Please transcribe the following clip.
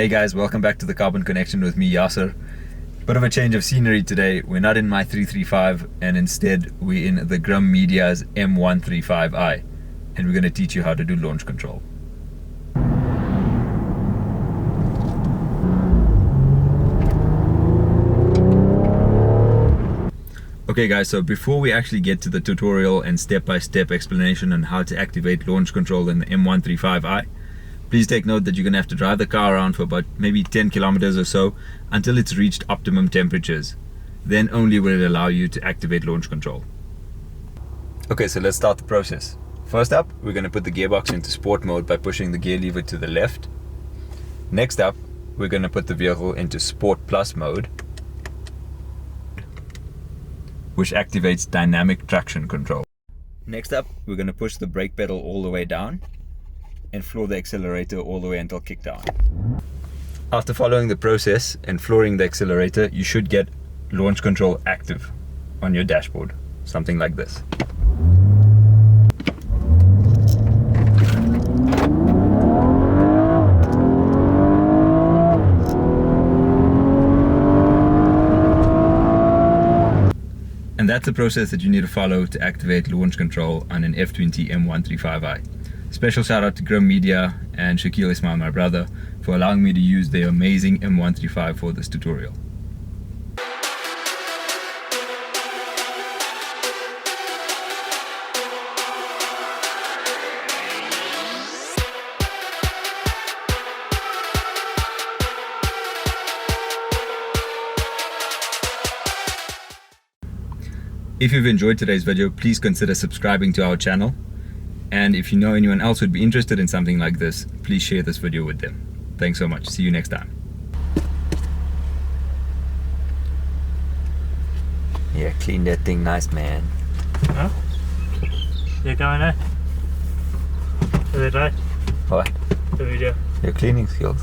Hey guys, welcome back to the Carbon Connection with me, Yasser. Bit of a change of scenery today. We're not in my 335 and instead we're in the Grum Media's M135i, and we're going to teach you how to do launch control. Okay guys, so before we actually get to the tutorial and step-by-step explanation on how to activate launch control in the M135i, please take note that you're going to have to drive the car around for about maybe 10 kilometers or so until it's reached optimum temperatures. Then only will it allow you to activate launch control. Okay, so let's start the process. First up, we're going to put the gearbox into sport mode by pushing the gear lever to the left. Next up, we're going to put the vehicle into Sport Plus mode, which activates dynamic traction control. Next up, we're going to push the brake pedal all the way down and floor the accelerator all the way until kickdown. After following the process and flooring the accelerator, you should get launch control active on your dashboard, something like this. And that's the process that you need to follow to activate launch control on an F20 M135i. Special shout out to Grum Media and Shakil Ismail, my brother, for allowing me to use their amazing M135 for this tutorial. If you've enjoyed today's video, please consider subscribing to our channel. And if you know anyone else who'd be interested in something like this, please share this video with them. Thanks so much. See you next time. Yeah, clean that thing nice, man. Huh? You going there? Is it right? What? The video. Your cleaning skills.